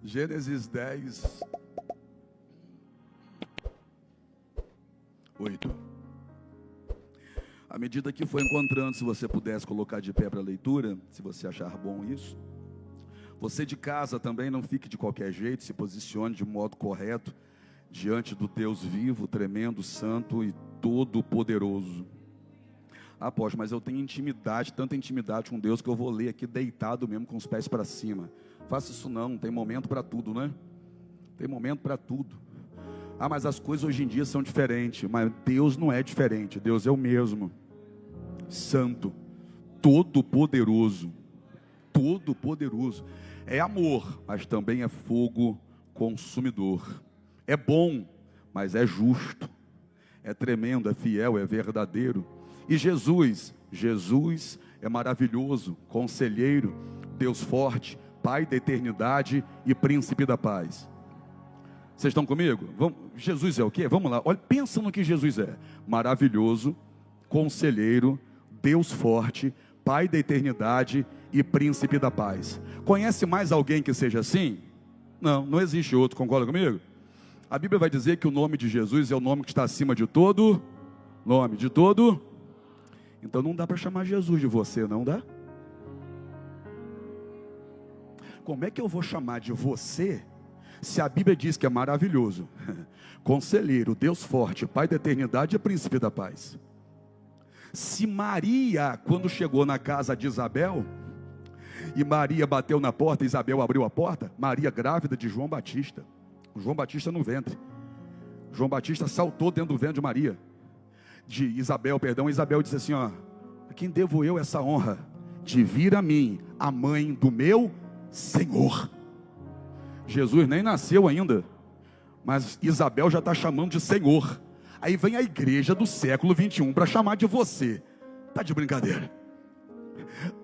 Gênesis 10, 8. À medida que for encontrando, se você pudesse colocar de pé para a leitura, se você achar bom isso. Você de casa também não fique de qualquer jeito, se posicione de modo correto diante do Deus vivo, tremendo, santo e todo-poderoso. Apóstolo, mas eu tenho intimidade, tanta intimidade com Deus que eu vou ler aqui deitado mesmo com os pés para cima. Faça isso não, tem momento para tudo, né? Tem momento para tudo. Ah, mas as coisas hoje em dia são diferentes, mas Deus não é diferente, Deus é o mesmo. Santo, todo-poderoso, todo-poderoso. É amor, mas também é fogo consumidor. É bom, mas é justo. É tremendo, é fiel, é verdadeiro. E Jesus é maravilhoso, conselheiro, Deus forte, Pai da eternidade e príncipe da paz. Vocês estão comigo? Jesus é o quê? Vamos lá, olha, pensa no que Jesus é. Maravilhoso, conselheiro, Deus forte, Pai da eternidade e príncipe da paz. Conhece mais alguém que seja assim? Não existe outro, concorda comigo? A Bíblia vai dizer que o nome de Jesus é o nome que está acima de todo nome, de todo. Então não dá para chamar Jesus de você, não dá? Como é que eu vou chamar de você, se a Bíblia diz que é maravilhoso, conselheiro, Deus forte, Pai da eternidade e príncipe da paz? Se Maria, quando chegou na casa de Isabel, e Maria bateu na porta, Isabel abriu a porta, Maria grávida de João Batista no ventre, João Batista saltou dentro do ventre de Maria, Isabel disse assim, ó, a quem devo eu essa honra? De vir a mim, a mãe do meu Senhor. Jesus nem nasceu ainda, mas Isabel já está chamando de Senhor. Aí vem a igreja do século 21 para chamar de você. Está de brincadeira?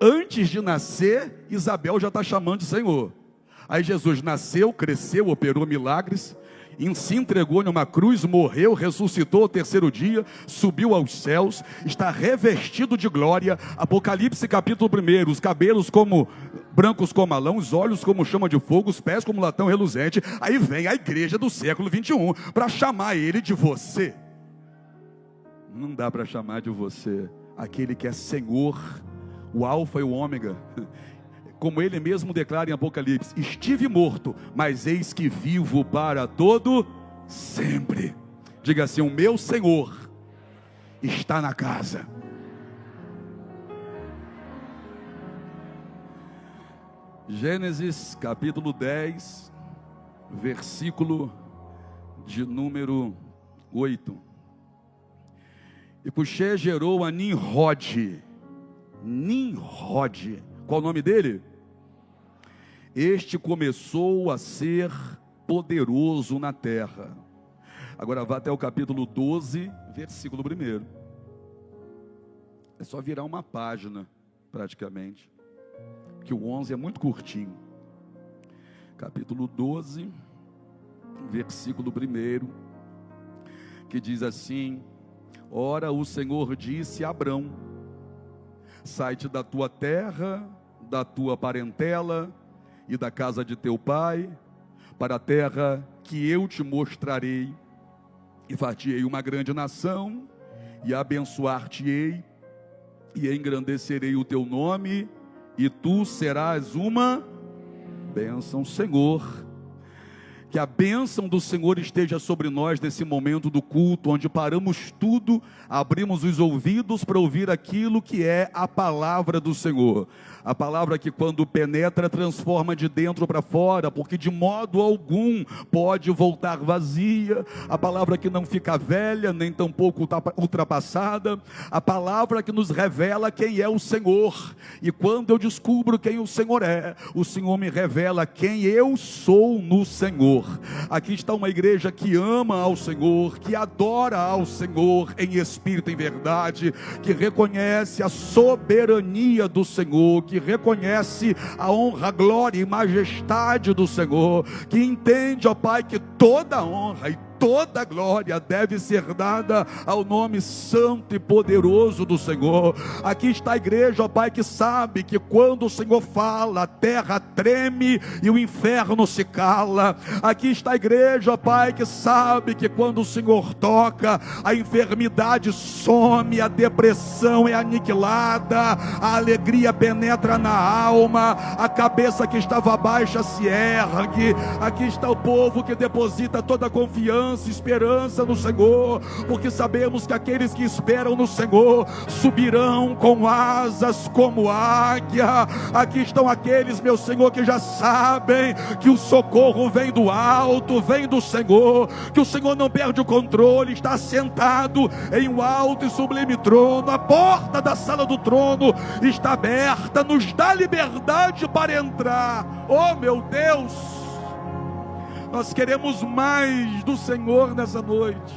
Antes de nascer, Isabel já está chamando de Senhor. Aí Jesus nasceu, cresceu, operou milagres, se entregou numa cruz, morreu, ressuscitou ao terceiro dia, subiu aos céus, está revestido de glória. Apocalipse capítulo 1, os cabelos como brancos como alão, os olhos como chama de fogo, os pés como latão reluzente. Aí vem a igreja do século 21 para chamar ele de você. Não dá para chamar de você aquele que é Senhor, o alfa e o ômega. Como ele mesmo declara em Apocalipse, estive morto, mas eis que vivo para todo sempre. Diga assim, o meu Senhor está na casa. Gênesis capítulo 10, versículo de número 8. E Cuxê gerou a Nimrod. Qual o nome dele? Este começou a ser poderoso na terra. Agora vá até o capítulo 12, versículo 1. É só virar uma página, praticamente, porque o 11 é muito curtinho. Capítulo 12, versículo 1, que diz assim: ora o Senhor disse a Abrão, sai-te da tua terra, da tua parentela e da casa de teu pai, para a terra que eu te mostrarei, e far-te-ei uma grande nação, e abençoar-te-ei, e engrandecerei o teu nome, e tu serás uma bênção. Senhor, que a bênção do Senhor esteja sobre nós nesse momento do culto, onde paramos tudo, abrimos os ouvidos para ouvir aquilo que é a palavra do Senhor. A palavra que quando penetra, transforma de dentro para fora, porque de modo algum pode voltar vazia. A palavra que não fica velha, nem tampouco ultrapassada. A palavra que nos revela quem é o Senhor. E quando eu descubro quem o Senhor me revela quem eu sou no Senhor. Aqui está uma igreja que ama ao Senhor, que adora ao Senhor em espírito e em verdade, que reconhece a soberania do Senhor, que reconhece a honra, a glória e majestade do Senhor, que entende, ó Pai, que toda honra e toda glória deve ser dada ao nome santo e poderoso do Senhor. Aqui está a igreja, ó Pai, que sabe que quando o Senhor fala, a terra treme e o inferno se cala. Aqui está a igreja, ó Pai, que sabe que quando o Senhor toca, a enfermidade some, a depressão é aniquilada, a alegria penetra na alma, a cabeça que estava baixa se ergue. Aqui está o povo que deposita toda a confiança e esperança no Senhor, porque sabemos que aqueles que esperam no Senhor subirão com asas como águia. Aqui estão aqueles, meu Senhor, que já sabem que o socorro vem do alto, vem do Senhor, que o Senhor não perde o controle, está sentado em um alto e sublime trono. A porta da sala do trono está aberta, nos dá liberdade para entrar. Oh meu Deus, nós queremos mais do Senhor nessa noite.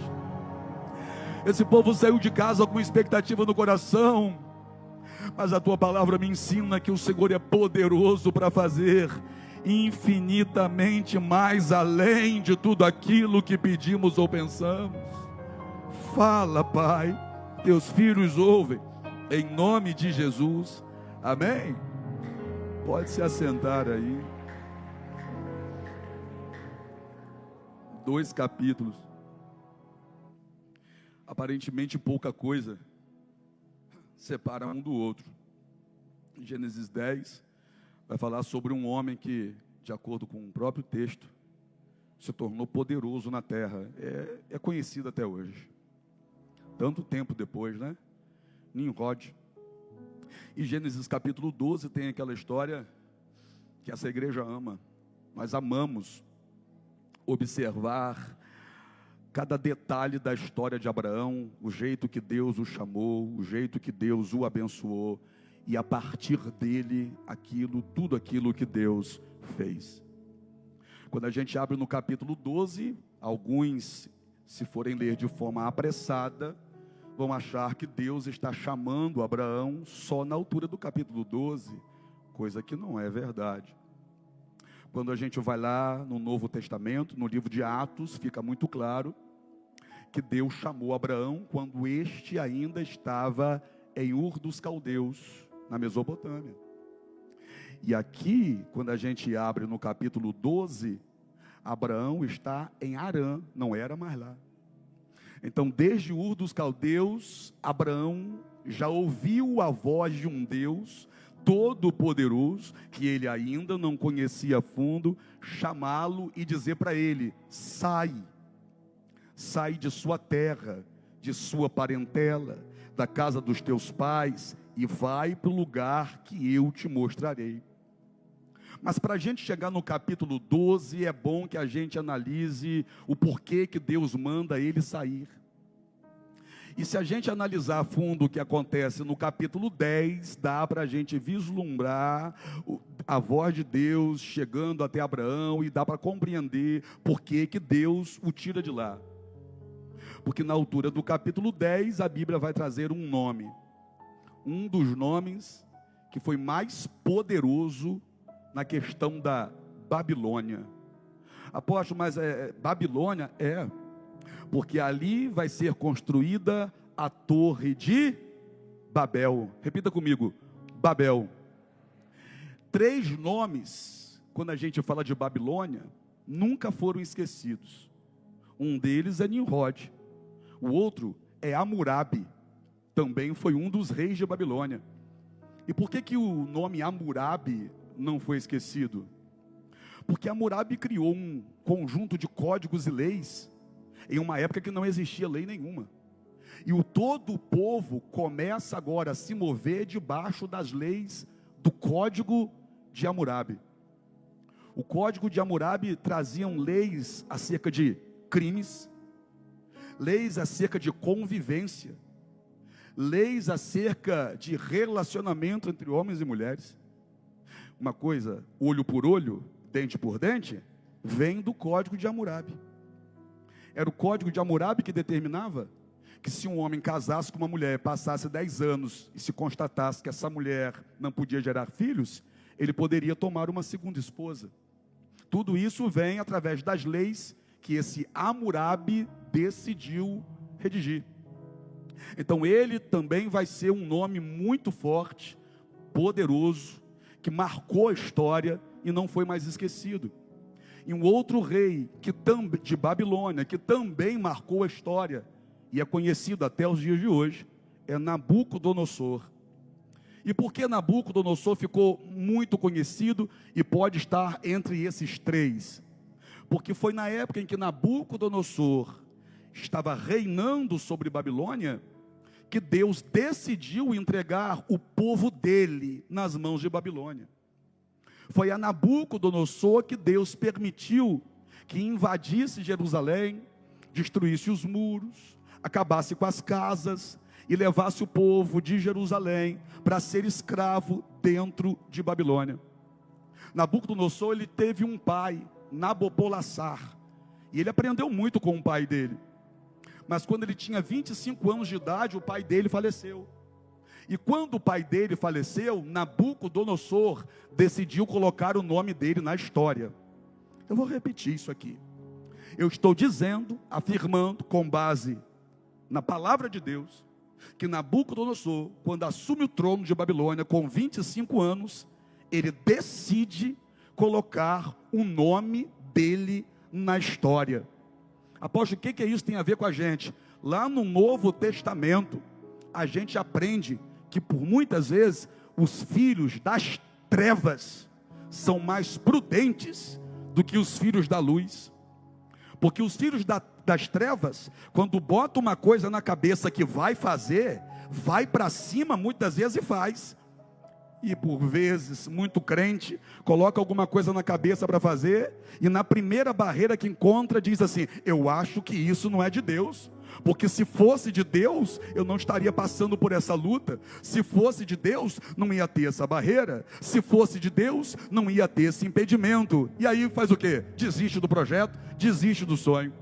Esse povo saiu de casa com expectativa no coração, mas a tua palavra me ensina que o Senhor é poderoso para fazer infinitamente mais além de tudo aquilo que pedimos ou pensamos. Fala, Pai, teus filhos ouvem, em nome de Jesus, amém? Pode se assentar aí. 2 capítulos, aparentemente pouca coisa separa um do outro. Em Gênesis 10 vai falar sobre um homem que, de acordo com o próprio texto, se tornou poderoso na terra. É conhecido até hoje, tanto tempo depois, né? Nimrod. E Gênesis capítulo 12 tem aquela história que essa igreja ama. Nós amamos observar cada detalhe da história de Abraão, o jeito que Deus o chamou, o jeito que Deus o abençoou, e a partir dele, tudo aquilo que Deus fez. Quando a gente abre no capítulo 12, alguns, se forem ler de forma apressada, vão achar que Deus está chamando Abraão só na altura do capítulo 12, coisa que não é verdade. Quando a gente vai lá no Novo Testamento, no livro de Atos, fica muito claro que Deus chamou Abraão quando este ainda estava em Ur dos Caldeus, na Mesopotâmia. E aqui, quando a gente abre no capítulo 12, Abraão está em Harã, não era mais lá. Então, desde Ur dos Caldeus, Abraão já ouviu a voz de um Deus todo-poderoso, que ele ainda não conhecia a fundo, chamá-lo e dizer para ele: sai de sua terra, de sua parentela, da casa dos teus pais, e vai para o lugar que eu te mostrarei. Mas para a gente chegar no capítulo 12, é bom que a gente analise o porquê que Deus manda ele sair. E se a gente analisar a fundo o que acontece no capítulo 10, dá para a gente vislumbrar a voz de Deus chegando até Abraão, e dá para compreender por que Deus o tira de lá. Porque na altura do capítulo 10, a Bíblia vai trazer um nome, um dos nomes que foi mais poderoso na questão da Babilônia. Apóstolo, mas Babilônia? Porque ali vai ser construída a torre de Babel. Repita comigo: Babel. 3 nomes, quando a gente fala de Babilônia, nunca foram esquecidos. Um deles é Nimrod, o outro é Hammurabi, também foi um dos reis de Babilônia. E por que o nome Hammurabi não foi esquecido? Porque Hammurabi criou um conjunto de códigos e leis em uma época que não existia lei nenhuma. E todo o povo começa agora a se mover debaixo das leis do código de Hammurabi. O código de Hammurabi traziam leis acerca de crimes, leis acerca de convivência, leis acerca de relacionamento entre homens e mulheres. Uma coisa, olho por olho, dente por dente, vem do código de Hammurabi. Era o código de Hammurabi que determinava que se um homem casasse com uma mulher, passasse 10 anos e se constatasse que essa mulher não podia gerar filhos, ele poderia tomar uma segunda esposa. Tudo isso vem através das leis que esse Hammurabi decidiu redigir. Então ele também vai ser um nome muito forte, poderoso, que marcou a história e não foi mais esquecido. E um outro rei de Babilônia, que também marcou a história e é conhecido até os dias de hoje, é Nabucodonosor. E por que Nabucodonosor ficou muito conhecido e pode estar entre esses três? Porque foi na época em que Nabucodonosor estava reinando sobre Babilônia, que Deus decidiu entregar o povo dele nas mãos de Babilônia. Foi a Nabucodonosor que Deus permitiu que invadisse Jerusalém, destruísse os muros, acabasse com as casas e levasse o povo de Jerusalém para ser escravo dentro de Babilônia. Nabucodonosor, ele teve um pai, Nabopolassar, e ele aprendeu muito com o pai dele. Mas quando ele tinha 25 anos de idade, o pai dele faleceu. E quando o pai dele faleceu, Nabucodonosor decidiu colocar o nome dele na história. Eu vou repetir isso aqui. Eu estou dizendo, afirmando, com base na palavra de Deus, que Nabucodonosor, quando assume o trono de Babilônia com 25 anos, ele decide colocar o nome dele na história. Apóstolo, o que isso tem a ver com a gente? Lá no Novo Testamento, a gente aprende que por muitas vezes os filhos das trevas são mais prudentes do que os filhos da luz. Porque os filhos das trevas, quando botam uma coisa na cabeça que vai fazer, vai para cima muitas vezes e faz. E por vezes, muito crente, coloca alguma coisa na cabeça para fazer, e na primeira barreira que encontra, diz assim: eu acho que isso não é de Deus, porque se fosse de Deus, eu não estaria passando por essa luta. Se fosse de Deus, não ia ter essa barreira. Se fosse de Deus, não ia ter esse impedimento. E aí faz o quê? Desiste do projeto, desiste do sonho.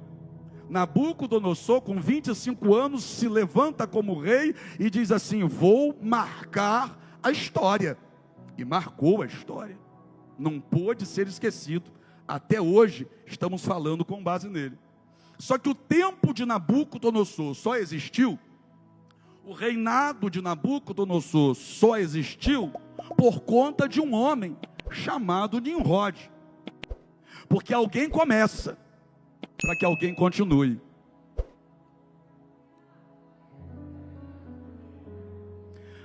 Nabucodonosor, com 25 anos, se levanta como rei e diz assim: vou marcar a história. E marcou a história. Não pôde ser esquecido. Até hoje estamos falando com base nele. Só que o tempo de Nabucodonosor só existiu, o reinado de Nabucodonosor só existiu por conta de um homem chamado Nimrod. Porque alguém começa para que alguém continue.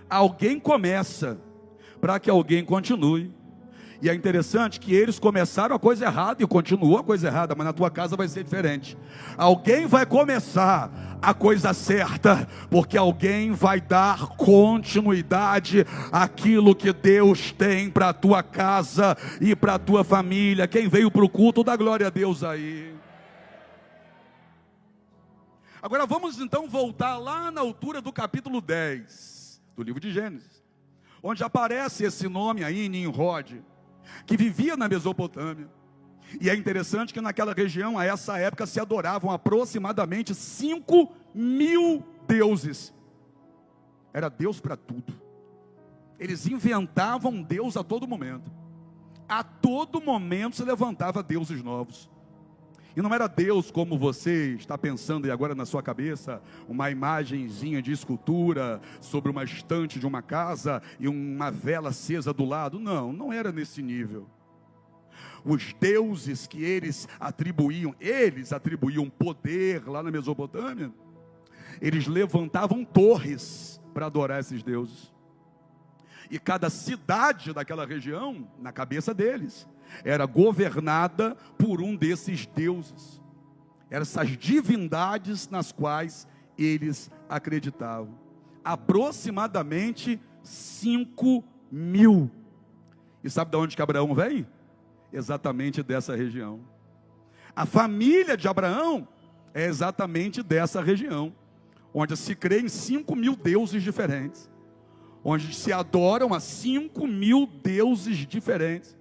Alguém começa para que alguém continue. E é interessante que eles começaram a coisa errada e continuou a coisa errada, mas na tua casa vai ser diferente. Alguém vai começar a coisa certa, porque alguém vai dar continuidade àquilo que Deus tem para a tua casa e para a tua família. Quem veio para o culto, dá glória a Deus aí. Agora vamos então voltar lá na altura do capítulo 10 do livro de Gênesis, onde aparece esse nome aí, Nimrod, que vivia na Mesopotâmia. E é interessante que naquela região, a essa época, se adoravam aproximadamente 5.000 deuses. Era Deus para tudo. Eles inventavam Deus a todo momento. A todo momento se levantava deuses novos. E não era Deus como você está pensando aí agora na sua cabeça, uma imagenzinha de escultura sobre uma estante de uma casa e uma vela acesa do lado. Não, não era nesse nível. Os deuses que eles atribuíam poder lá na Mesopotâmia, eles levantavam torres para adorar esses deuses. E cada cidade daquela região, na cabeça deles, era governada por um desses deuses. Eram essas divindades nas quais eles acreditavam. Aproximadamente 5.000. E sabe de onde que Abraão vem? Exatamente dessa região. A família de Abraão é exatamente dessa região, onde se crê em 5.000 deuses diferentes, onde se adoram a 5.000 deuses diferentes.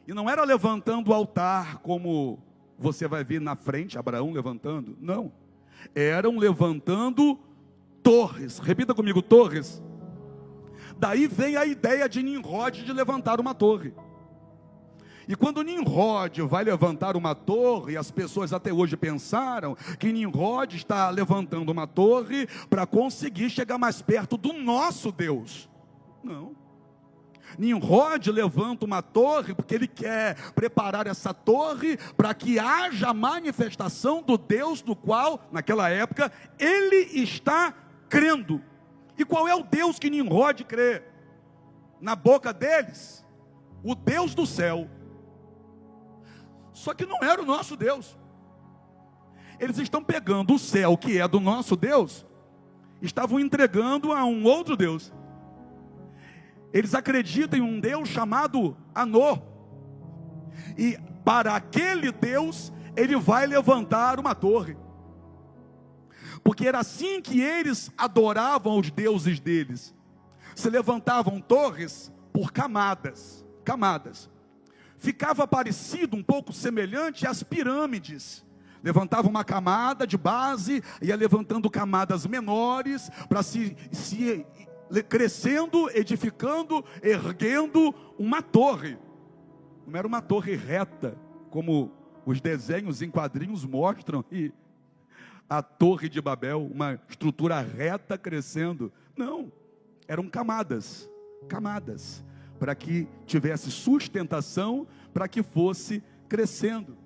E não era levantando o altar como você vai ver na frente, Abraão levantando. Não. Eram levantando torres. Repita comigo, torres. Daí vem a ideia de Nimrod de levantar uma torre. E quando Nimrod vai levantar uma torre, e as pessoas até hoje pensaram que Nimrod está levantando uma torre para conseguir chegar mais perto do nosso Deus. Não. Nimrod levanta uma torre porque ele quer preparar essa torre para que haja a manifestação do Deus do qual, naquela época, ele está crendo. E qual é o Deus que Nimrod crê? Na boca deles, o Deus do céu. Só que não era o nosso Deus. Eles estão pegando o céu, que é do nosso Deus, estavam entregando a um outro Deus. Eles acreditam em um Deus chamado Anô. E para aquele Deus, ele vai levantar uma torre. Porque era assim que eles adoravam os deuses deles. Se levantavam torres por camadas. Camadas. Ficava parecido, um pouco semelhante às pirâmides. Levantava uma camada de base, ia levantando camadas menores, para se crescendo, edificando, erguendo uma torre. Não era uma torre reta, como os desenhos em quadrinhos mostram, e a torre de Babel, uma estrutura reta crescendo. Não, eram camadas, camadas, para que tivesse sustentação, para que fosse crescendo.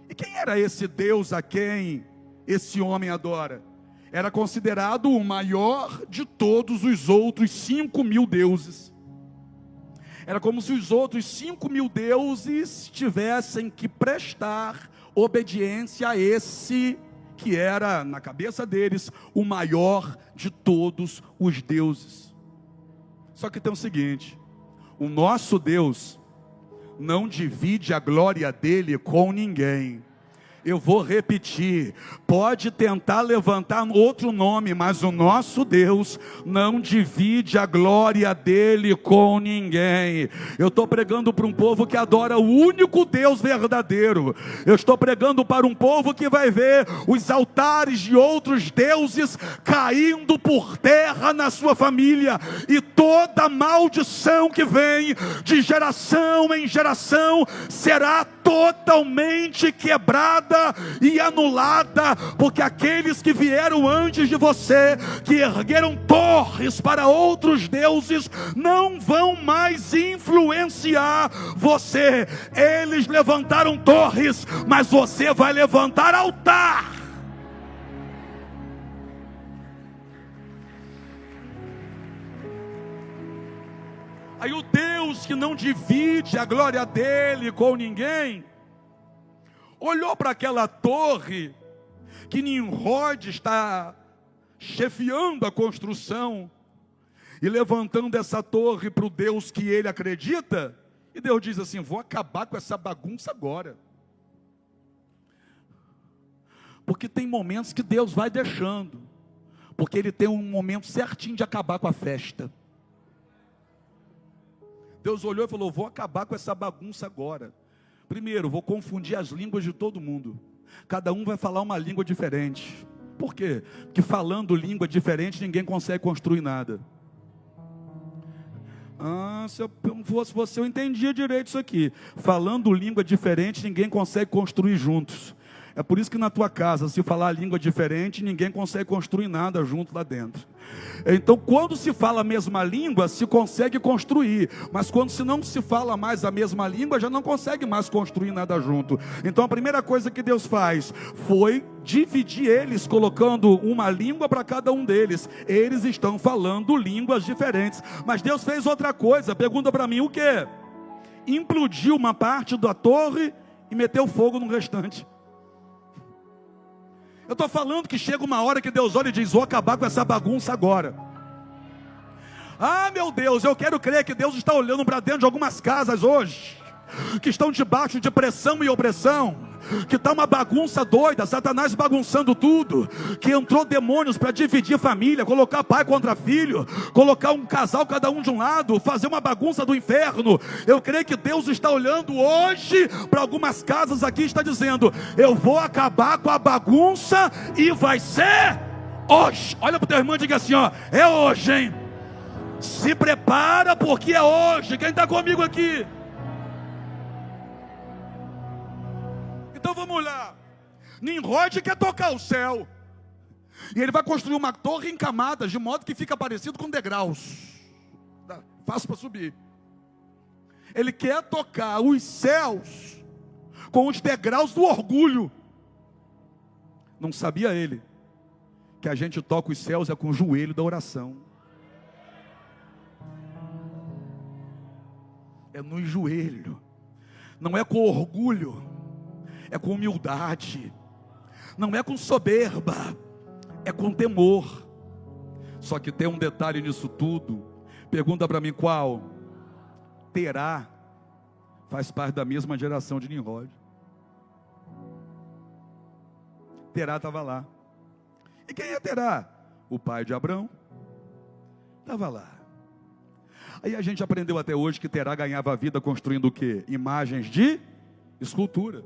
E quem era esse Deus a quem esse homem adora? Era considerado o maior de todos os outros 5.000 deuses. Era como se os outros 5.000 deuses tivessem que prestar obediência a esse que era, na cabeça deles, o maior de todos os deuses. Só que tem o seguinte: o nosso Deus não divide a glória dele com ninguém. Eu vou repetir, pode tentar levantar outro nome, mas o nosso Deus não divide a glória dele com ninguém. Eu estou pregando para um povo que adora o único Deus verdadeiro. Eu estou pregando para um povo que vai ver os altares de outros deuses caindo por terra na sua família, e toda maldição que vem de geração em geração será totalmente quebrada e anulada, porque aqueles que vieram antes de você, que ergueram torres para outros deuses, não vão mais influenciar você. Eles levantaram torres, mas você vai levantar altar. Aí o Deus que não divide a glória dele com ninguém, olhou para aquela torre que Nimrod está chefiando a construção e levantando essa torre para o Deus que ele acredita, e Deus diz assim: vou acabar com essa bagunça agora. Porque tem momentos que Deus vai deixando, porque ele tem um momento certinho de acabar com a festa. Deus olhou e falou: vou acabar com essa bagunça agora. Primeiro, vou confundir as línguas de todo mundo. Cada um vai falar uma língua diferente. Por quê? Porque falando língua diferente, ninguém consegue construir nada. Se eu fosse você, eu entendia direito isso aqui. Falando língua diferente, ninguém consegue construir juntos. É por isso que na tua casa, se falar língua diferente, ninguém consegue construir nada junto lá dentro. Então, quando se fala a mesma língua, se consegue construir. Mas quando se não se fala mais a mesma língua, já não consegue mais construir nada junto. Então, a primeira coisa que Deus faz foi dividir eles, colocando uma língua para cada um deles. Eles estão falando línguas diferentes. Mas Deus fez outra coisa. Pergunta para mim, o quê? Implodiu uma parte da torre e meteu fogo no restante. Eu estou falando que chega uma hora que Deus olha e diz: vou acabar com essa bagunça agora. Ah, meu Deus, eu quero crer que Deus está olhando para dentro de algumas casas hoje, que estão debaixo de pressão e opressão, que está uma bagunça doida, Satanás bagunçando tudo, que entrou demônios para dividir família, colocar pai contra filho, colocar um casal cada um de um lado, fazer uma bagunça do inferno. Eu creio que Deus está olhando hoje para algumas casas aqui e está dizendo: eu vou acabar com a bagunça e vai ser hoje. Olha para o teu irmão e diga assim: ó, é hoje, hein? Se prepara, porque é hoje. Quem está comigo aqui? Então vamos lá. Nimrod quer tocar o céu. E ele vai construir uma torre em camadas, de modo que fica parecido com degraus. Fácil para subir. Ele quer tocar os céus com os degraus do orgulho. Não sabia ele que a gente toca os céus é com o joelho da oração. É no joelho. Não é com orgulho, é com humildade. Não é com soberba, é com temor. Só que tem um detalhe nisso tudo. Pergunta para mim qual? Terá faz parte da mesma geração de Nimrod. Terá estava lá. E quem é Terá? O pai de Abrão estava lá. Aí a gente aprendeu até hoje que Terá ganhava a vida construindo o quê? Imagens de escultura.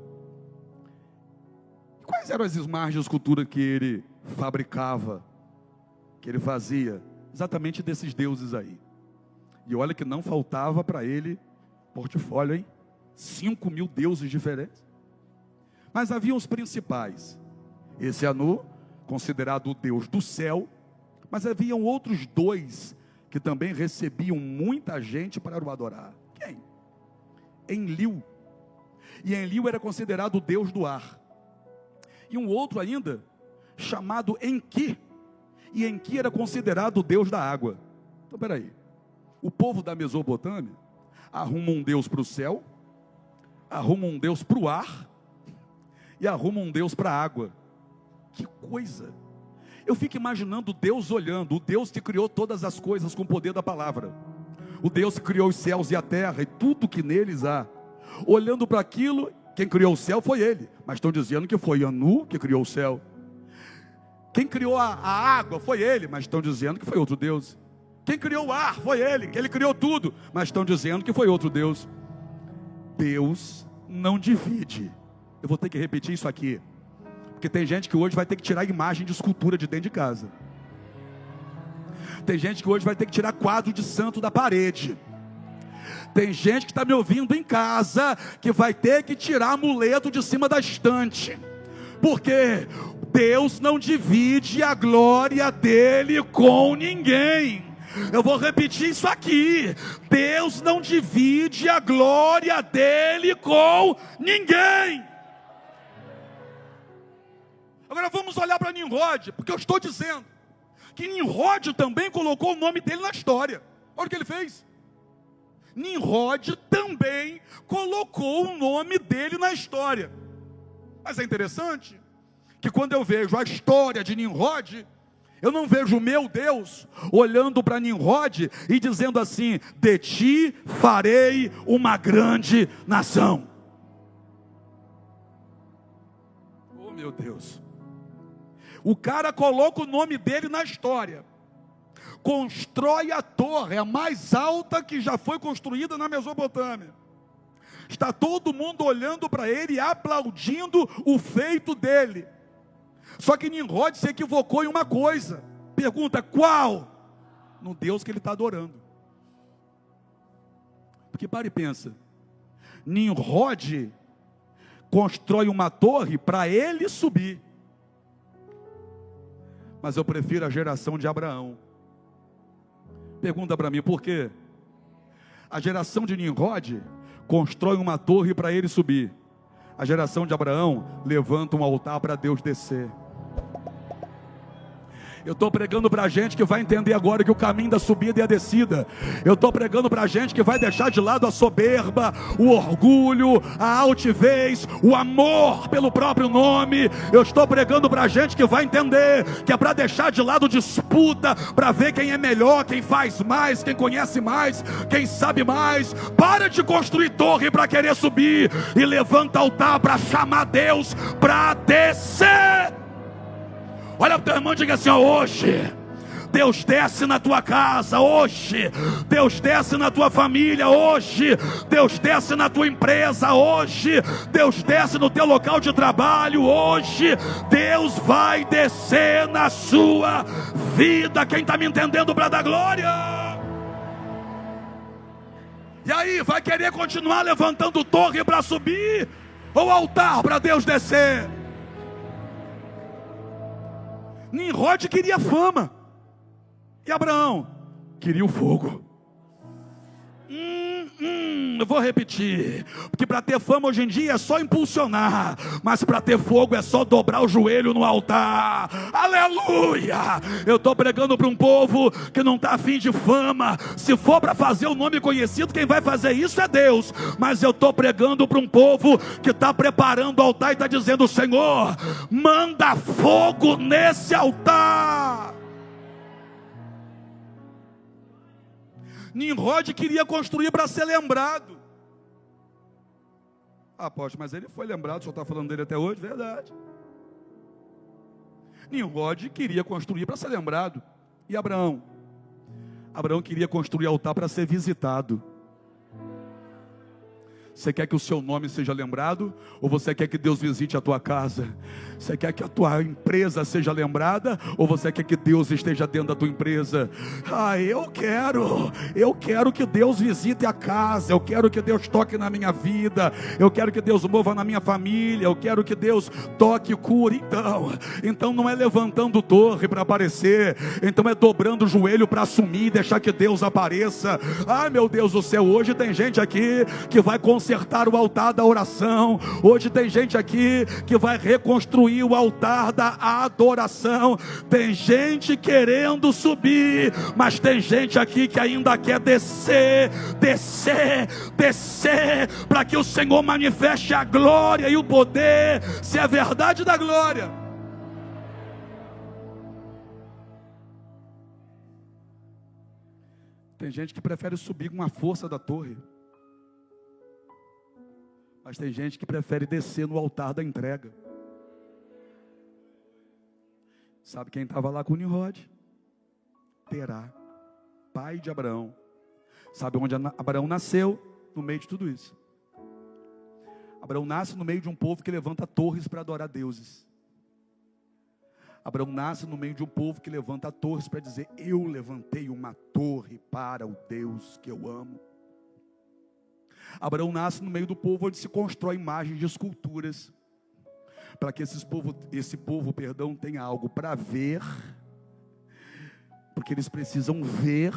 Quais eram as imagens de escultura que ele fabricava, que ele fazia? Exatamente desses deuses aí. E olha que não faltava para ele portfólio, hein? 5.000 deuses diferentes. Mas havia os principais. Esse Anu, considerado o deus do céu. Mas haviam outros dois que também recebiam muita gente para o adorar. Quem? Enlil. E Enlil era considerado o deus do ar. E um outro ainda, chamado Enki. E Enki era considerado o deus da água. Então, peraí. O povo da Mesopotâmia arruma um deus para o céu, arruma um deus para o ar, e arruma um deus para a água. Que coisa! Eu fico imaginando Deus olhando, o Deus que criou todas as coisas com o poder da palavra, o Deus que criou os céus e a terra e tudo que neles há, olhando para aquilo. Quem criou o céu foi ele, mas estão dizendo que foi Anu que criou o céu. Quem criou a água foi ele, mas estão dizendo que foi outro Deus. Quem criou o ar foi ele, que ele criou tudo, mas estão dizendo que foi outro Deus. Deus não divide. Eu vou ter que repetir isso aqui, porque tem gente que hoje vai ter que tirar imagem de escultura de dentro de casa. Tem gente que hoje vai ter que tirar quadro de santo da parede. Tem gente que está me ouvindo em casa que vai ter que tirar amuleto de cima da estante. Porque Deus não divide a glória dele com ninguém. Eu vou repetir isso aqui. Deus não divide a glória dele com ninguém. Agora vamos olhar para Nimrod, porque eu estou dizendo que Nimrod também colocou o nome dele na história. Olha o que ele fez. Nimrod também colocou o nome dele na história. Mas é interessante que quando eu vejo a história de Nimrod, eu não vejo o meu Deus olhando para Nimrod e dizendo assim: de ti farei uma grande nação. Oh meu Deus. O cara coloca o nome dele na história, constrói a torre, a mais alta que já foi construída na Mesopotâmia. Está todo mundo olhando para ele e aplaudindo o feito dele. Só que Nimrod se equivocou em uma coisa. Pergunta, qual? No Deus que ele está adorando. Porque para e pensa. Nimrod constrói uma torre para ele subir. Mas eu prefiro a geração de Abraão. Pergunta para mim, por quê? A geração de Nimrod constrói uma torre para ele subir. A geração de Abraão levanta um altar para Deus descer. Eu estou pregando para a gente que vai entender agora que o caminho da subida é a descida. Eu estou pregando para a gente que vai deixar de lado a soberba, o orgulho, a altivez, o amor pelo próprio nome. Eu estou pregando para a gente que vai entender que é para deixar de lado disputa, para ver quem é melhor, quem faz mais, quem conhece mais, quem sabe mais. Para de construir torre para querer subir e levanta altar para chamar Deus para descer. Olha para o teu irmão e diga assim: ó, hoje Deus desce na tua casa, hoje Deus desce na tua família, hoje Deus desce na tua empresa, hoje Deus desce no teu local de trabalho, hoje Deus vai descer na sua vida. Quem está me entendendo para dar glória? E aí, vai querer continuar levantando torre para subir? ou altar para Deus descer? Nimrod queria fama, e Abraão queria o fogo. Eu vou repetir, porque para ter fama hoje em dia é só impulsionar, mas para ter fogo é só dobrar o joelho no altar. Aleluia! Eu estou pregando para um povo que não está afim de fama. Se for para fazer o nome conhecido, quem vai fazer isso é Deus. Mas eu estou pregando para um povo que está preparando o altar e está dizendo: Senhor, manda fogo nesse altar. Nimrod queria construir para ser lembrado. Apóstolo, mas ele foi lembrado, o senhor está falando dele até hoje? Verdade. Nimrod queria construir para ser lembrado. E Abraão? Abraão queria construir altar para ser visitado. Você quer que o seu nome seja lembrado? Ou você quer que Deus visite a tua casa? Você quer que a tua empresa seja lembrada? Ou você quer que Deus esteja dentro da tua empresa? Eu quero que Deus visite a casa. Eu quero que Deus toque na minha vida. Eu quero que Deus mova na minha família. Eu quero que Deus toque e cure. Então não é levantando torre para aparecer. Então é dobrando o joelho para assumir e deixar que Deus apareça. Meu Deus do céu, hoje tem gente aqui que vai consertar o altar da oração. Hoje tem gente aqui que vai reconstruir o altar da adoração. Tem gente querendo subir, mas tem gente aqui que ainda quer descer, para que o Senhor manifeste a glória e o poder, se é verdade da glória. Tem gente que prefere subir com a força da torre, mas tem gente que prefere descer no altar da entrega. Sabe quem estava lá com Nimrod? Terá, pai de Abraão. Sabe onde Abraão nasceu? No meio de tudo isso. Abraão nasce no meio de um povo que levanta torres para adorar deuses. Abraão nasce no meio de um povo que levanta torres para dizer: eu levantei uma torre para o Deus que eu amo. Abraão nasce no meio do povo onde se constrói imagens de esculturas, para que esse povo tenha algo para ver, porque eles precisam ver,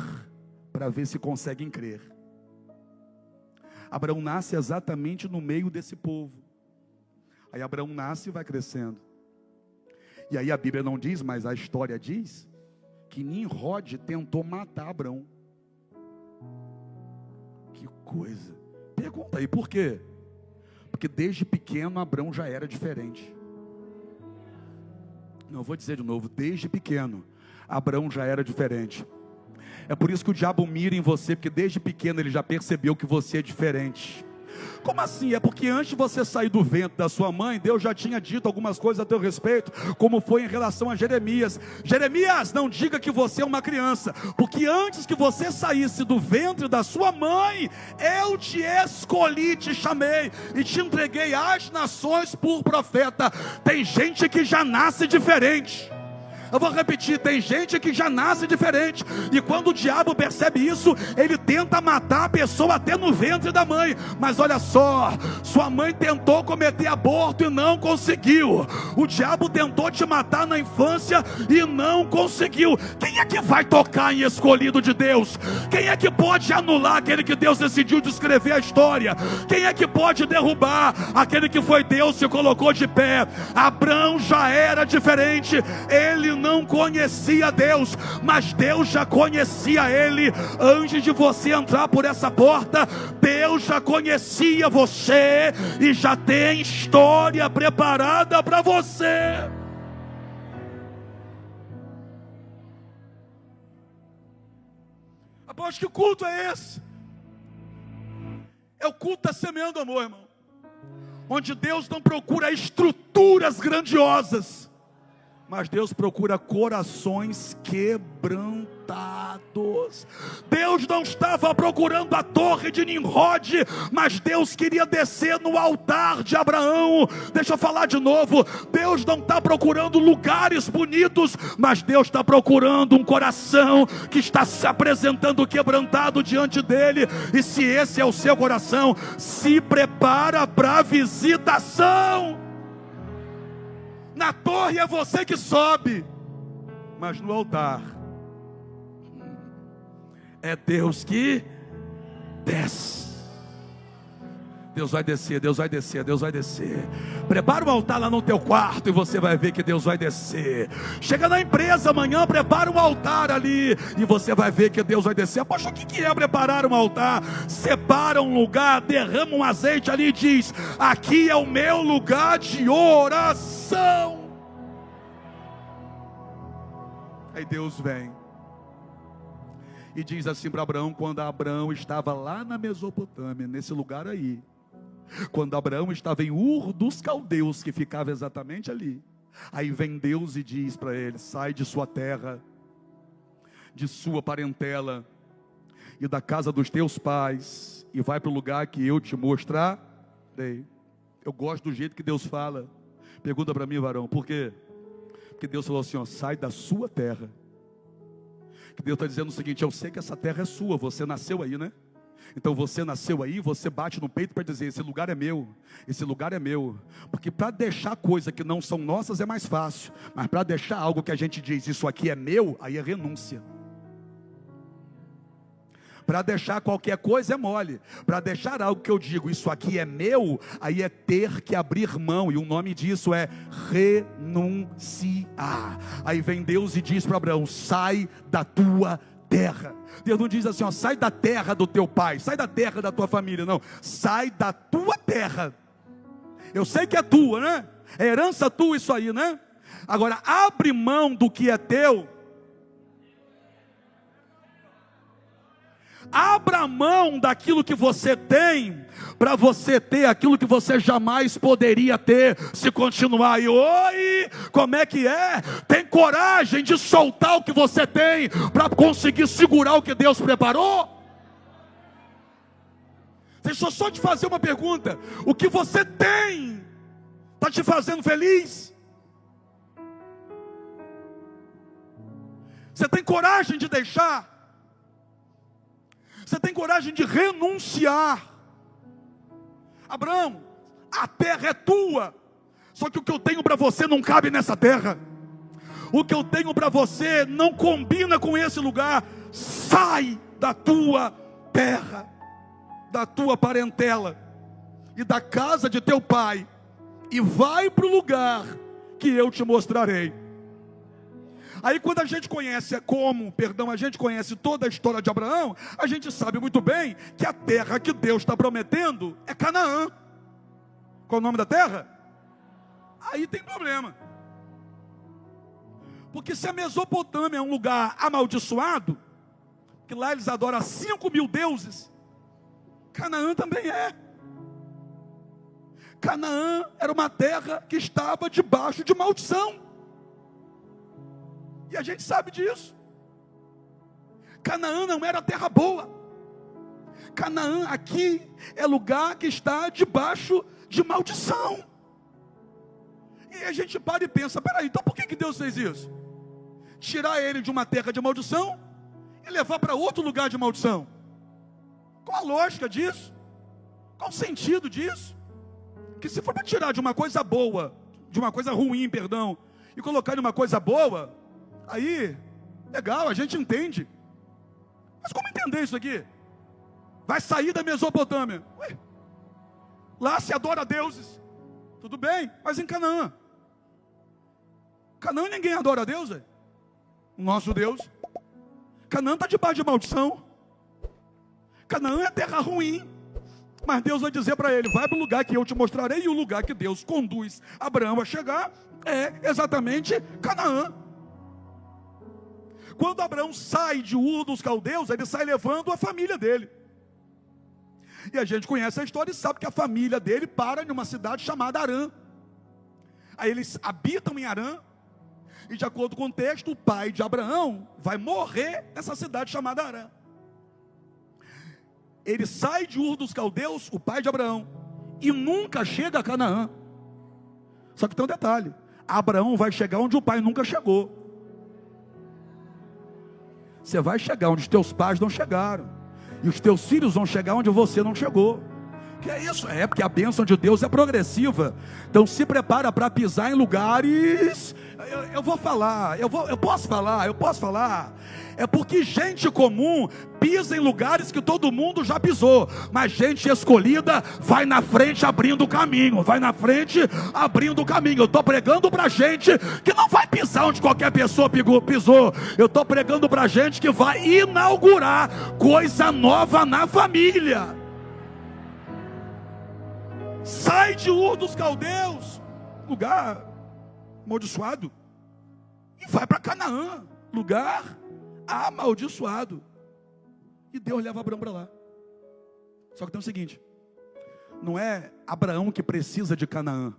para ver se conseguem crer. Abraão nasce exatamente no meio desse povo. Aí Abraão nasce e vai crescendo. E aí a Bíblia não diz, mas a história diz, que Nimrod tentou matar Abraão. Que coisa. Pergunta aí, por quê? Porque desde pequeno Abraão já era diferente. Não, vou dizer de novo, desde pequeno Abraão já era diferente. É por isso que o diabo mira em você, porque desde pequeno ele já percebeu que você é diferente. Como assim? É porque antes de você sair do ventre da sua mãe, Deus já tinha dito algumas coisas a teu respeito, como foi em relação a Jeremias. Jeremias, não diga que você é uma criança, porque antes que você saísse do ventre da sua mãe, eu te escolhi, te chamei e te entreguei às nações por profeta. Tem gente que já nasce diferente. Eu vou repetir, tem gente que já nasce diferente, e quando o diabo percebe isso, ele tenta matar a pessoa até no ventre da mãe. Mas olha só, sua mãe tentou cometer aborto e não conseguiu. O diabo tentou te matar na infância e não conseguiu. Quem é que vai tocar em escolhido de Deus? Quem é que pode anular aquele que Deus decidiu de escrever a história? Quem é que pode derrubar aquele que foi Deus que colocou de pé? Abraão já era diferente, ele não conhecia Deus, mas Deus já conhecia ele. Antes de você entrar por essa porta, Deus já conhecia você e já tem história preparada para você. Após que culto é esse? É o culto da semeando do amor, irmão, onde Deus não procura estruturas grandiosas, Mas Deus procura corações quebrantados. Deus não estava procurando a torre de Nimrod, mas Deus queria descer no altar de Abraão. Deixa eu falar de novo. Deus não está procurando lugares bonitos, mas Deus está procurando um coração que está se apresentando quebrantado diante dele. E se esse é o seu coração, se prepara para a visitação. Na torre é você que sobe, mas no altar é Deus que desce. Deus vai descer, Deus vai descer, Deus vai descer. Prepara um altar lá no teu quarto e você vai ver que Deus vai descer. Chega na empresa amanhã, prepara um altar ali e você vai ver que Deus vai descer. Poxa, o que é preparar um altar? Separa um lugar, derrama um azeite ali e diz: aqui é o meu lugar de oração. Aí Deus vem e diz assim para Abraão, quando Abraão estava lá na Mesopotâmia, nesse lugar aí, quando Abraão estava em Ur dos Caldeus, que ficava exatamente ali, aí vem Deus e diz para ele: sai de sua terra, de sua parentela e da casa dos teus pais, e vai para o lugar que eu te mostrarei. Eu gosto do jeito que Deus fala. Pergunta para mim, varão, por quê? Porque Deus falou assim, ó, sai da sua terra. Que Deus está dizendo o seguinte: eu sei que essa terra é sua, você nasceu aí, né? Então você nasceu aí, você bate no peito para dizer: esse lugar é meu, esse lugar é meu. Porque para deixar coisas que não são nossas é mais fácil, mas para deixar algo que a gente diz, isso aqui é meu, aí é renúncia. Para deixar qualquer coisa é mole. Para deixar algo que eu digo, isso aqui é meu, aí é ter que abrir mão. E o nome disso é renunciar. Aí vem Deus e diz para Abraão: sai da tua terra. Deus não diz assim, ó, sai da terra do teu pai, sai da terra da tua família. Não, sai da tua terra. Eu sei que é tua, né? É herança tua isso aí, né? Agora abre mão do que é teu. Abra mão daquilo que você tem, para você ter aquilo que você jamais poderia ter, se continuar aí. Oi, como é que é? Tem coragem de soltar o que você tem, para conseguir segurar o que Deus preparou? Deixa eu só te fazer uma pergunta: o que você tem, está te fazendo feliz? Você tem coragem de deixar? Você tem coragem de renunciar? Abraão, a terra é tua, só que o que eu tenho para você não cabe nessa terra. O que eu tenho para você não combina com esse lugar. Sai da tua terra, da tua parentela e da casa de teu pai, e vai para o lugar que eu te mostrarei. Aí quando a gente conhece a gente conhece toda a história de Abraão, a gente sabe muito bem que a terra que Deus está prometendo é Canaã. Qual o nome da terra? Aí tem problema. Porque se a Mesopotâmia é um lugar amaldiçoado, que lá eles adoram 5.000 deuses, Canaã também é. Canaã era uma terra que estava debaixo de maldição. E a gente sabe disso. Canaã não era terra boa. Canaã aqui é lugar que está debaixo de maldição. E a gente para e pensa: peraí, então por que Deus fez isso? Tirar ele de uma terra de maldição e levar para outro lugar de maldição. Qual a lógica disso? Qual o sentido disso? Que se for para tirar de uma coisa boa, de uma coisa ruim, perdão, e colocar em uma coisa boa, aí, legal, a gente entende. Mas como entender isso aqui? Vai sair da Mesopotâmia. Ué, lá se adora deuses. Tudo bem, mas em Canaã? Canaã ninguém adora a Deus, é? O nosso Deus. Canaã está debaixo de maldição. Canaã é terra ruim. Mas Deus vai dizer para ele: vai para o lugar que eu te mostrarei. E o lugar que Deus conduz Abraão a chegar é exatamente Canaã. Quando Abraão sai de Ur dos Caldeus, ele sai levando a família dele. E a gente conhece a história e sabe que a família dele para em uma cidade chamada Harã. Aí eles habitam em Harã. E de acordo com o texto, o pai de Abraão vai morrer nessa cidade chamada Harã. Ele sai de Ur dos Caldeus, o pai de Abraão, e nunca chega a Canaã. Só que tem um detalhe: Abraão vai chegar onde o pai nunca chegou. Você vai chegar onde os teus pais não chegaram, e os teus filhos vão chegar onde você não chegou. Que é isso? É porque a bênção de Deus é progressiva. Então se prepara para pisar em lugares. Eu vou falar, eu posso falar. É porque gente comum pisa em lugares que todo mundo já pisou, mas gente escolhida vai na frente abrindo o caminho. Eu estou pregando para gente que não vai pisar onde qualquer pessoa pisou. Eu estou pregando para gente que vai inaugurar coisa nova na família. Sai de Ur dos Caldeus, lugar amaldiçoado, e vai para Canaã, lugar amaldiçoado. E Deus leva Abraão para lá. Só que tem o seguinte: não é Abraão que precisa de Canaã,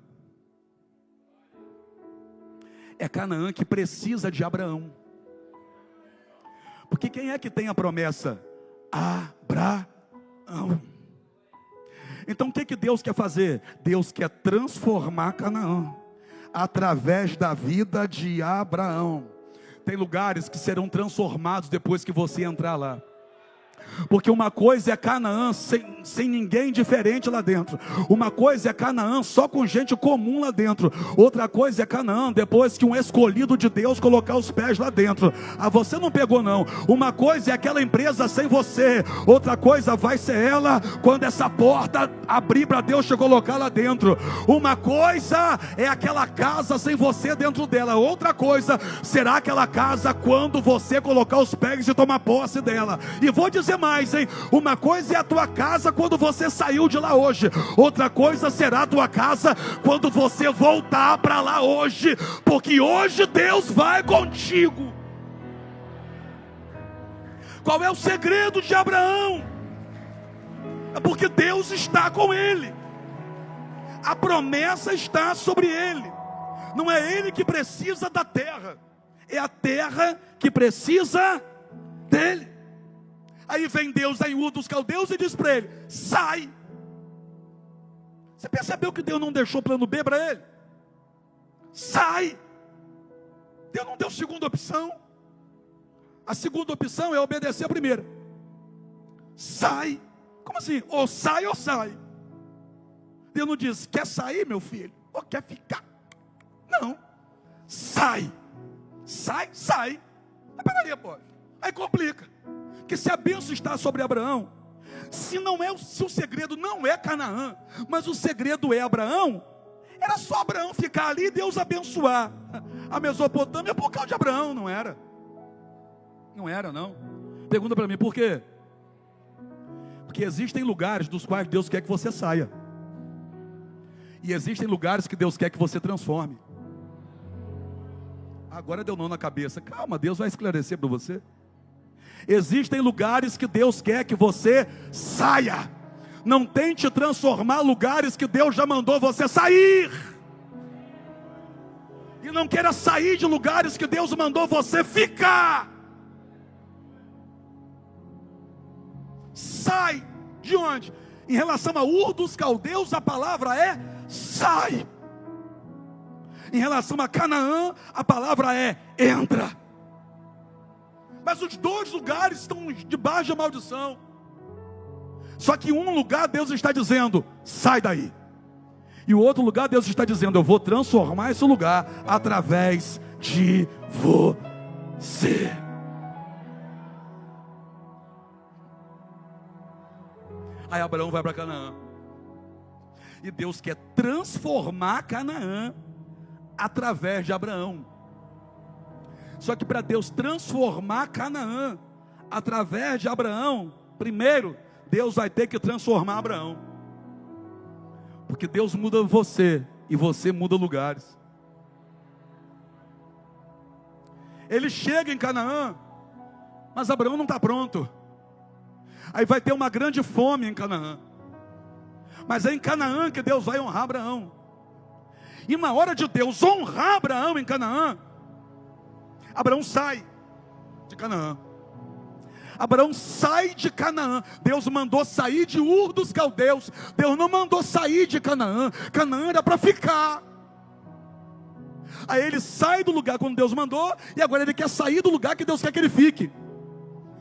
é Canaã que precisa de Abraão. Porque quem é que tem a promessa? Abraão. Então o que Deus quer fazer? Deus quer transformar Canaã através da vida de Abraão. Tem lugares que serão transformados depois que você entrar lá. Porque uma coisa é Canaã sem ninguém diferente lá dentro. Uma coisa é Canaã só com gente comum lá dentro. Outra coisa é Canaã depois que um escolhido de Deus colocar os pés lá dentro. Você não pegou não. Uma coisa é aquela empresa sem você. Outra coisa vai ser ela quando essa porta abrir para Deus te colocar lá dentro. Uma coisa é aquela casa sem você dentro dela. Outra coisa será aquela casa quando você colocar os pés e tomar posse dela. E vou dizer mais, hein? Uma coisa é a tua casa quando você saiu de lá hoje. Outra coisa será a tua casa quando você voltar para lá hoje. Porque hoje Deus vai contigo. Qual é o segredo de Abraão? É porque Deus está com ele. A promessa está sobre ele. Não é ele que precisa da terra, é a terra que precisa dele. Aí vem Deus em Ur dos Caldeus e diz para ele: sai. Você percebeu que Deus não deixou plano B para ele? Sai. Deus não deu segunda opção. A segunda opção é obedecer a primeira. Sai. Como assim? Ou sai ou sai. Deus não diz: quer sair, meu filho? Ou quer ficar? Não. Sai. Sai. Mas peraí, pô. Aí complica. Porque se a bênção está sobre Abraão, se o segredo não é Canaã, mas o segredo é Abraão, era só Abraão ficar ali e Deus abençoar. A Mesopotâmia por causa de Abraão, não era. Não era, não. Pergunta para mim, por quê? Porque existem lugares dos quais Deus quer que você saia. E existem lugares que Deus quer que você transforme. Agora deu não na cabeça. Calma, Deus vai esclarecer para você. Existem lugares que Deus quer que você saia. Não tente transformar lugares que Deus já mandou você sair. E não queira sair de lugares que Deus mandou você ficar. Sai de onde? Em relação a Ur dos Caldeus, a palavra é sai. Em relação a Canaã, a palavra é entra. Mas os dois lugares estão debaixo da maldição. Só que em um lugar Deus está dizendo: sai daí. E o outro lugar Deus está dizendo: eu vou transformar esse lugar através de você. Aí Abraão vai para Canaã. E Deus quer transformar Canaã através de Abraão. Só que para Deus transformar Canaã através de Abraão, primeiro Deus vai ter que transformar Abraão. Porque Deus muda você e você muda lugares. Ele chega em Canaã, mas Abraão não está pronto. Aí vai ter uma grande fome em Canaã. Mas é em Canaã que Deus vai honrar Abraão. E na hora de Deus honrar Abraão em Canaã, Abraão sai de Canaã. Abraão sai de Canaã. Deus mandou sair de Ur dos Caldeus. Deus não mandou sair de Canaã. Canaã era para ficar. Aí ele sai do lugar quando Deus mandou, e agora ele quer sair do lugar que Deus quer que ele fique.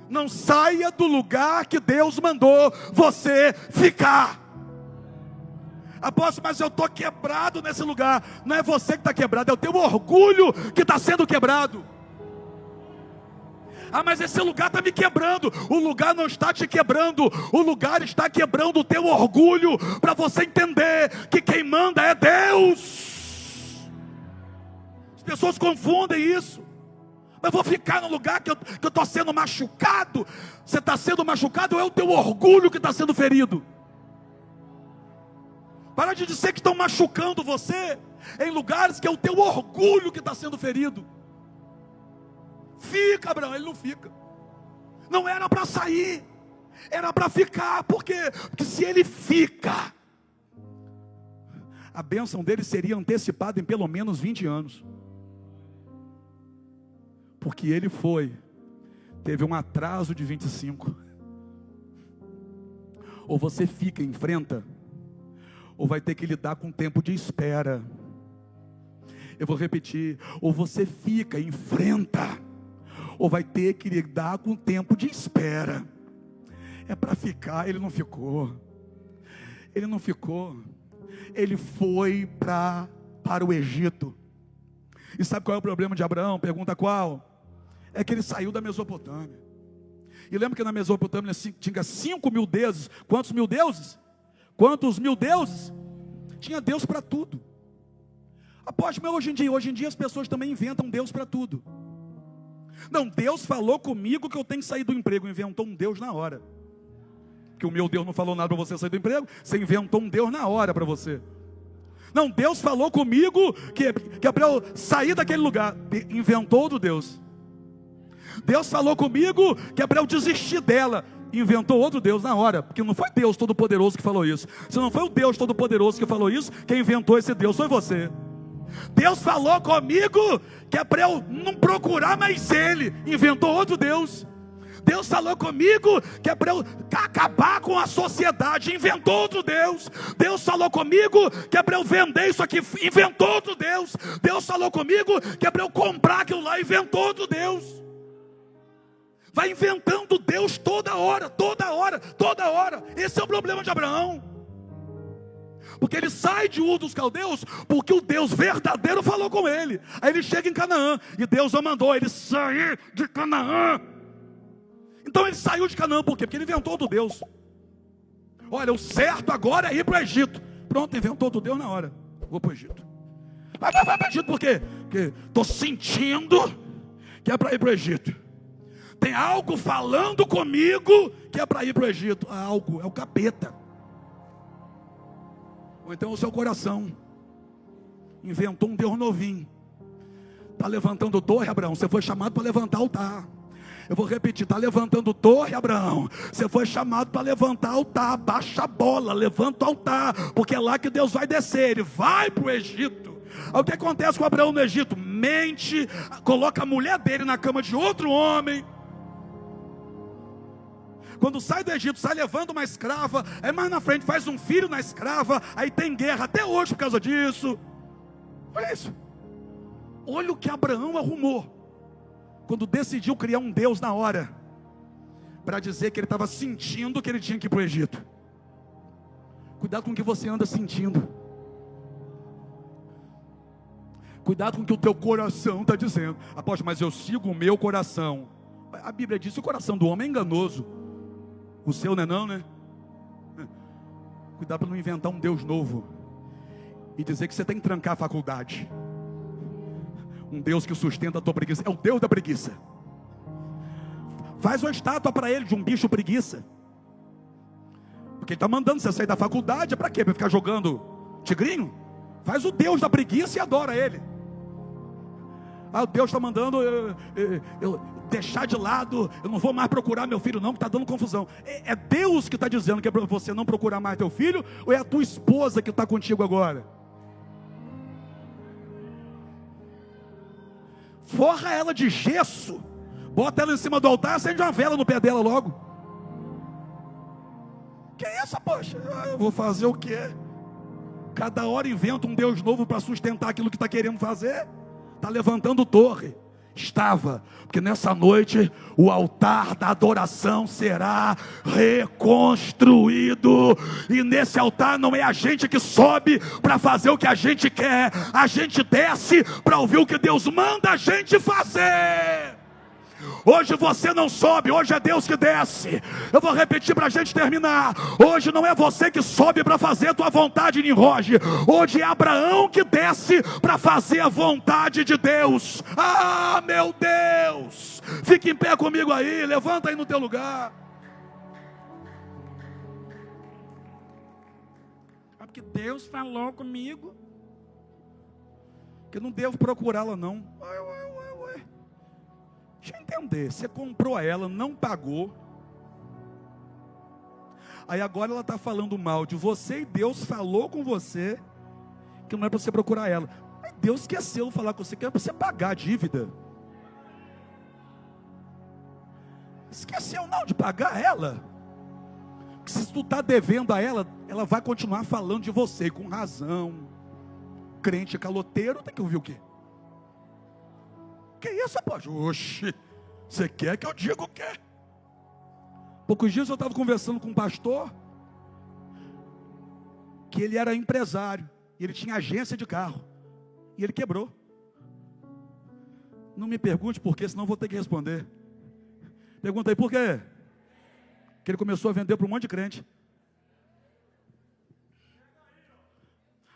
Não saia do lugar que Deus mandou você ficar. Apóstolo, mas eu estou quebrado nesse lugar. Não é você que está quebrado, é o teu orgulho que está sendo quebrado. Ah, mas esse lugar está me quebrando. O lugar não está te quebrando, o lugar está quebrando o teu orgulho, para você entender que quem manda é Deus. As pessoas confundem isso. Mas vou ficar no lugar que eu estou sendo machucado. Você está sendo machucado ou é o teu orgulho que está sendo ferido? Para de dizer que estão machucando você em lugares que é o teu orgulho que está sendo ferido. Fica, Abraão. Ele não fica. Não era para sair, era para ficar. Por quê? Porque se ele fica, a bênção dele seria antecipada em pelo menos 20 anos. Porque ele teve um atraso de 25. Ou você fica, enfrenta, ou vai ter que lidar com tempo de espera. Eu vou repetir: ou você fica, enfrenta, ou vai ter que lidar com tempo de espera. É para ficar. Ele não ficou. Ele não ficou. Ele foi para o Egito. E sabe qual é o problema de Abraão? Pergunta qual? É que ele saiu da Mesopotâmia. E lembra que na Mesopotâmia tinha 5 mil deuses. Quantos mil deuses? Quantos mil deuses? Tinha Deus para tudo. Apóstolo, mas hoje em dia as pessoas também inventam Deus para tudo. Não, Deus falou comigo que eu tenho que sair do emprego. Inventou um Deus na hora. Que o meu Deus não falou nada para você sair do emprego. Você inventou um Deus na hora para você. Não, Deus falou comigo que é para eu sair daquele lugar. Inventou outro Deus. Deus falou comigo que é para eu desistir dela. Inventou outro Deus na hora. Porque não foi Deus Todo-Poderoso que falou isso. Se não foi o Deus Todo-Poderoso que falou isso, quem inventou esse Deus foi você. Deus falou comigo que é para eu não procurar mais Ele. Inventou outro Deus. Deus falou comigo que é para eu acabar com a sociedade. Inventou outro Deus. Deus falou comigo que é para eu vender isso aqui. Inventou outro Deus. Deus falou comigo que é para eu comprar aquilo lá. Inventou outro Deus. Vai inventando Deus toda hora, toda hora, toda hora. Esse é o problema de Abraão. Porque ele sai de Ur dos Caldeus, porque o Deus verdadeiro falou com ele. Aí ele chega em Canaã, e Deus o mandou ele sair de Canaã. Então ele saiu de Canaã, por quê? Porque ele inventou outro Deus. Olha, o certo agora é ir para o Egito. Pronto, inventou outro Deus na hora. Vou para o Egito. Vai para o Egito por quê? Porque estou sentindo que é para ir para o Egito. Tem algo falando comigo que é para ir para o Egito. Algo, é o capeta. Ou então o seu coração inventou um Deus novinho. Está levantando torre, Abraão. Você foi chamado para levantar altar. Eu vou repetir: está levantando torre, Abraão. Você foi chamado para levantar altar. Baixa a bola, levanta o altar, porque é lá que Deus vai descer. Ele vai para o Egito. Aí o que acontece com Abraão no Egito? Mente, coloca a mulher dele na cama de outro homem. Quando sai do Egito, sai levando uma escrava. Aí mais na frente faz um filho na escrava. Aí tem guerra até hoje por causa disso. Olha isso. Olha o que Abraão arrumou quando decidiu criar um Deus na hora, para dizer que ele estava sentindo que ele tinha que ir para o Egito. Cuidado com o que você anda sentindo. Cuidado com o que o teu coração está dizendo. Apóstolo, mas eu sigo o meu coração. A Bíblia diz que o coração do homem é enganoso. O seu não é não, né? Cuidado para não inventar um Deus novo e dizer que você tem que trancar a faculdade. Um Deus que sustenta a tua preguiça. É o Deus da preguiça. Faz uma estátua para ele de um bicho preguiça. Porque ele está mandando você sair da faculdade. É para quê? Para ficar jogando tigrinho? Faz o Deus da preguiça e adora ele. Ah, Deus está mandando eu deixar de lado. Eu não vou mais procurar meu filho não, que está dando confusão. É Deus que está dizendo que é para você não procurar mais teu filho? Ou é a tua esposa que está contigo agora? forra ela de gesso, bota ela em cima do altar, acende uma vela no pé dela logo. Que é isso, poxa? Eu vou fazer o quê? Cada hora inventa um Deus novo para sustentar aquilo que está querendo fazer. Está levantando torre. Estava, porque nessa noite o altar da adoração será reconstruído, e nesse altar não é a gente que sobe para fazer o que a gente quer, a gente desce para ouvir o que Deus manda a gente fazer. Hoje você não sobe, hoje é Deus que desce. Eu vou repetir para a gente terminar. Hoje não é você que sobe para fazer a tua vontade, Nimrod. Hoje é Abraão que desce para fazer a vontade de Deus. Ah, meu Deus! Fique em pé comigo aí, levanta aí no teu lugar. Porque Deus falou comigo que eu não devo procurá-la não. Deixa eu entender, você comprou ela, não pagou, aí agora ela está falando mal de você, e Deus falou com você que não é para você procurar ela. Mas Deus esqueceu de falar com você que é para você pagar a dívida. Esqueceu não de pagar ela. Porque se tu está devendo a ela, ela vai continuar falando de você, com razão. Crente caloteiro tem que ouvir o quê? Que isso, rapaz? Oxe, você quer que eu diga o quê? Poucos dias eu estava conversando com um pastor, que ele era empresário, e ele tinha agência de carro, e ele quebrou. Não me pergunte por quê, senão eu vou ter que responder. Pergunta aí por quê? Que ele começou a vender para um monte de crente.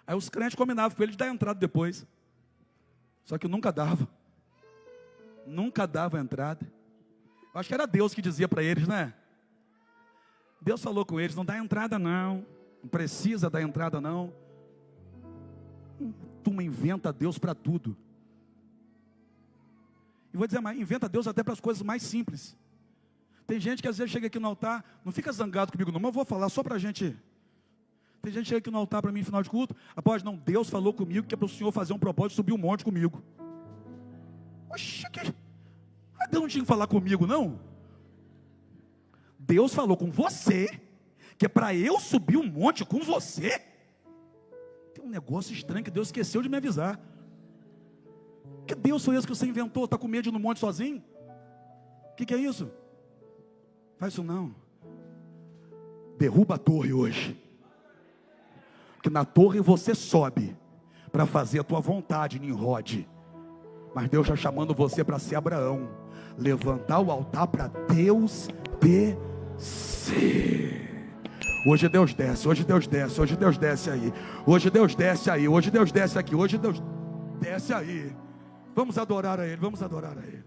Aí os crentes combinavam com ele de dar entrada depois, só que nunca dava. Nunca dava entrada. Eu acho que era Deus que dizia para eles, né? Deus falou com eles, não dá entrada não. Não precisa dar entrada não. Tu inventa Deus para tudo. E vou dizer mais, inventa Deus até para as coisas mais simples. Tem gente que às vezes chega aqui no altar, não fica zangado comigo não, mas eu vou falar só para a gente. Tem gente que chega aqui no altar para mim no final de culto, após não, Deus falou comigo que é para o Senhor fazer um propósito, subir um monte comigo. Oxe, Deus não tinha que falar comigo não? Deus falou com você, que é para eu subir um monte com você. Tem um negócio estranho que Deus esqueceu de me avisar. Que Deus foi esse que você inventou? Está com medo de ir no monte sozinho? O que é isso? Faz isso não. Derruba a torre hoje. Porque na torre você sobe para fazer a tua vontade, Nimrod. Mas Deus está chamando você para ser Abraão. Levantar o altar para Deus descer. Hoje Deus desce, hoje Deus desce, hoje Deus desce aí. Hoje Deus desce aí, hoje Deus desce aqui, hoje Deus desce aí. Vamos adorar a Ele, vamos adorar a Ele.